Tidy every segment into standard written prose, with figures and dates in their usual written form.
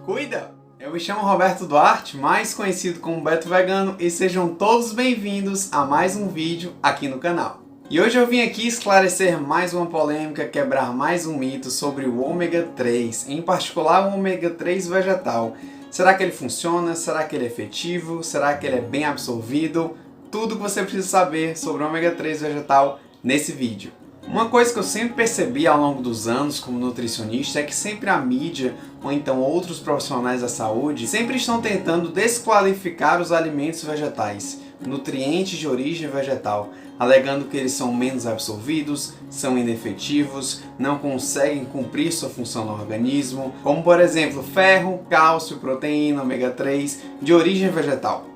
Cuida! Eu me chamo Roberto Duarte, mais conhecido como Beto Vegano, e sejam todos bem-vindos a mais um vídeo aqui no canal. E hoje eu vim aqui esclarecer mais uma polêmica, quebrar mais um mito sobre o ômega 3, em particular o ômega 3 vegetal. Será que ele funciona? Será que ele é efetivo? Será que ele é bem absorvido? Tudo que você precisa saber sobre o ômega 3 vegetal nesse vídeo. Uma coisa que eu sempre percebi ao longo dos anos como nutricionista é que sempre a mídia, ou então outros profissionais da saúde, sempre estão tentando desqualificar os alimentos vegetais, nutrientes de origem vegetal, alegando que eles são menos absorvidos, são inefetivos, não conseguem cumprir sua função no organismo, como por exemplo ferro, cálcio, proteína, ômega 3 de origem vegetal.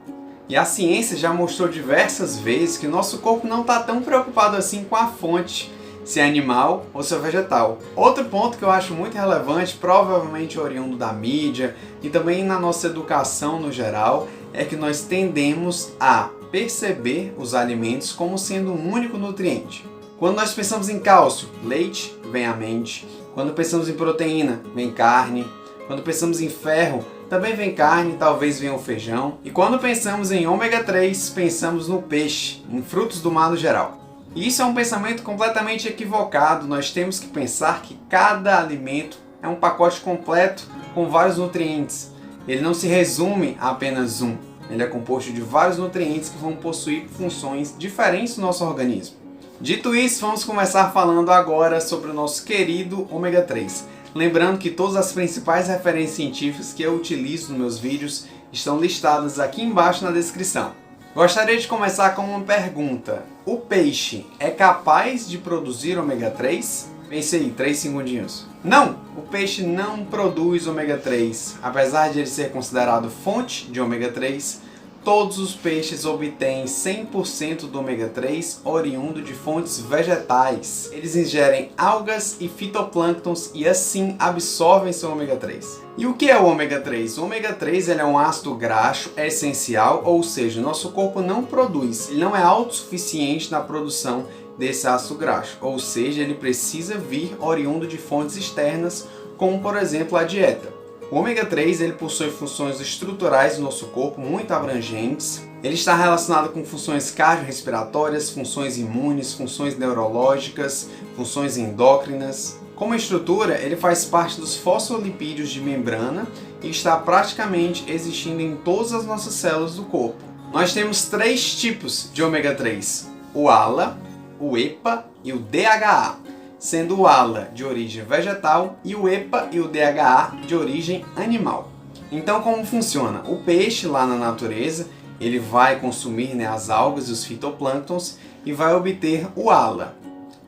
E a ciência já mostrou diversas vezes que o nosso corpo não está tão preocupado assim com a fonte, se é animal ou se é vegetal. Outro ponto que eu acho muito relevante, provavelmente oriundo da mídia e também na nossa educação no geral, é que nós tendemos a perceber os alimentos como sendo um único nutriente. Quando nós pensamos em cálcio, leite vem à mente. Quando pensamos em proteína, vem carne. Quando pensamos em ferro, também vem carne, talvez venha o feijão. E quando pensamos em ômega 3, pensamos no peixe, em frutos do mar no geral. E isso é um pensamento completamente equivocado. Nós temos que pensar que cada alimento é um pacote completo com vários nutrientes. Ele não se resume a apenas um. Ele é composto de vários nutrientes que vão possuir funções diferentes no nosso organismo. Dito isso, vamos começar falando agora sobre o nosso querido ômega 3. Lembrando que todas as principais referências científicas que eu utilizo nos meus vídeos estão listadas aqui embaixo na descrição. Gostaria de começar com uma pergunta. O peixe é capaz de produzir ômega 3? Pense aí, 3 segundinhos. Não! O peixe não produz ômega 3. Apesar de ele ser considerado fonte de ômega 3, todos os peixes obtêm 100% do ômega 3 oriundo de fontes vegetais. Eles ingerem algas e fitoplânctons e assim absorvem seu ômega 3. E o que é o ômega 3? O ômega 3 ele é um ácido graxo essencial, ou seja, nosso corpo não produz, ele não é autossuficiente na produção desse ácido graxo, ou seja, ele precisa vir oriundo de fontes externas, como por exemplo a dieta. O ômega 3 ele possui funções estruturais do nosso corpo muito abrangentes. Ele está relacionado com funções cardiorrespiratórias, funções imunes, funções neurológicas, funções endócrinas. Como estrutura, ele faz parte dos fosfolipídios de membrana e está praticamente existindo em todas as nossas células do corpo. Nós temos 3 tipos de ômega 3, o ALA, o EPA e o DHA. Sendo o ALA de origem vegetal e o EPA e o DHA de origem animal. Então como funciona? O peixe lá na natureza, ele vai consumir as algas e os fitoplânctons e vai obter o ALA.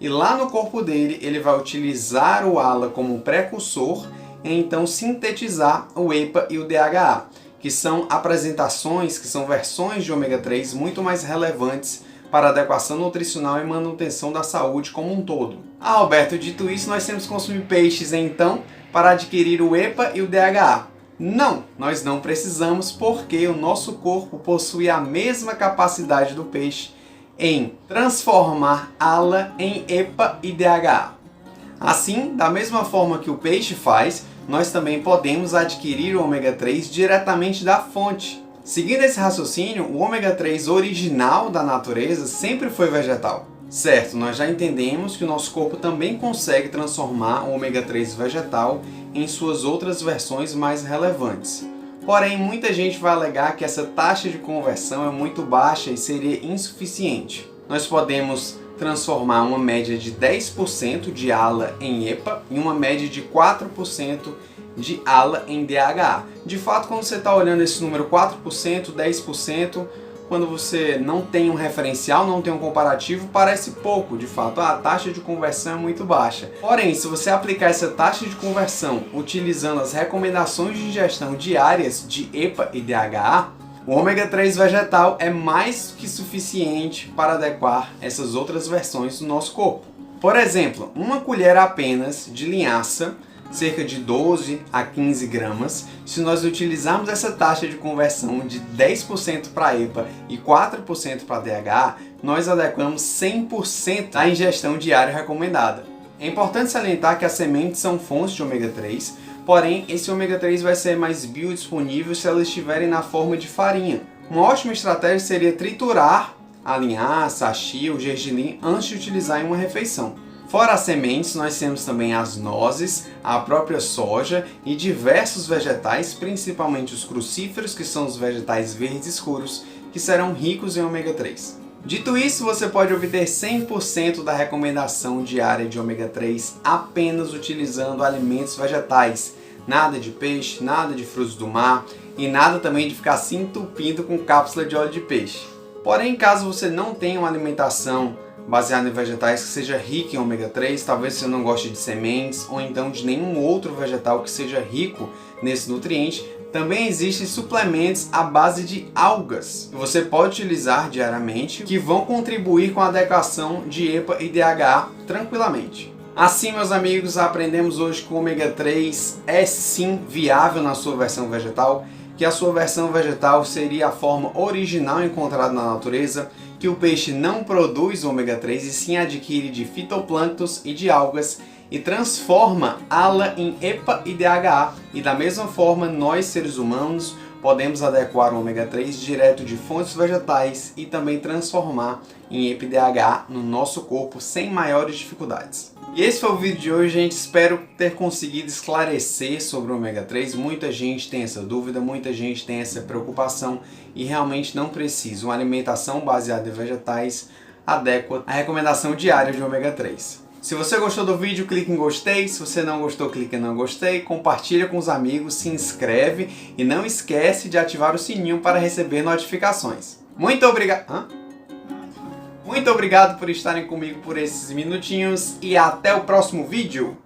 E lá no corpo dele, ele vai utilizar o ALA como um precursor e então sintetizar o EPA e o DHA, que são apresentações, que são versões de ômega 3 muito mais relevantes para a adequação nutricional e manutenção da saúde como um todo. Ah, Roberto, dito isso, nós temos que consumir peixes então para adquirir o EPA e o DHA. Não, nós não precisamos porque o nosso corpo possui a mesma capacidade do peixe em transformar ALA em EPA e DHA. Assim, da mesma forma que o peixe faz, nós também podemos adquirir o ômega 3 diretamente da fonte. Seguindo esse raciocínio, o ômega 3 original da natureza sempre foi vegetal. Certo, nós já entendemos que o nosso corpo também consegue transformar o ômega 3 vegetal em suas outras versões mais relevantes. Porém, muita gente vai alegar que essa taxa de conversão é muito baixa e seria insuficiente. Nós podemos transformar uma média de 10% de ALA em EPA e uma média de 4% de ALA em DHA. De fato, quando você está olhando esse número 4%, 10%, quando você não tem um referencial, não tem um comparativo, parece pouco. De fato, a taxa de conversão é muito baixa. Porém, se você aplicar essa taxa de conversão utilizando as recomendações de ingestão diárias de EPA e DHA, o ômega 3 vegetal é mais que suficiente para adequar essas outras versões do nosso corpo. Por exemplo, uma colher apenas de linhaça, cerca de 12 a 15 gramas, se nós utilizarmos essa taxa de conversão de 10% para EPA e 4% para DHA, nós adequamos 100% à ingestão diária recomendada. É importante salientar que as sementes são fontes de ômega 3, porém esse ômega 3 vai ser mais biodisponível se elas estiverem na forma de farinha. Uma ótima estratégia seria triturar a linhaça, a chia, o gergelim antes de utilizar em uma refeição. Fora as sementes, nós temos também as nozes, a própria soja e diversos vegetais, principalmente os crucíferos, que são os vegetais verdes escuros, que serão ricos em ômega 3. Dito isso, você pode obter 100% da recomendação diária de ômega 3 apenas utilizando alimentos vegetais. Nada de peixe, nada de frutos do mar e nada também de ficar se entupindo com cápsula de óleo de peixe. Porém, caso você não tenha uma alimentação baseada em vegetais que seja rica em ômega 3, talvez você não goste de sementes ou então de nenhum outro vegetal que seja rico nesse nutriente, também existem suplementos à base de algas que você pode utilizar diariamente que vão contribuir com a adequação de EPA e DHA tranquilamente. Assim, meus amigos, aprendemos hoje que o ômega 3 é sim viável na sua versão vegetal, que a sua versão vegetal seria a forma original encontrada na natureza, que o peixe não produz ômega 3 e sim adquire de fitoplânctons e de algas e transforma ALA em EPA e DHA. E da mesma forma, nós seres humanos podemos adequar o ômega 3 direto de fontes vegetais e também transformar em EPA e DHA no nosso corpo sem maiores dificuldades. E esse foi o vídeo de hoje, gente. Espero ter conseguido esclarecer sobre o ômega 3. Muita gente tem essa dúvida, muita gente tem essa preocupação e realmente não precisa. Uma alimentação baseada em vegetais adequa à recomendação diária de ômega 3. Se você gostou do vídeo, clique em gostei. Se você não gostou, clique em não gostei. Compartilha com os amigos, se inscreve e não esquece de ativar o sininho para receber notificações. Muito obrigado! Muito obrigado por estarem comigo por esses minutinhos e até o próximo vídeo!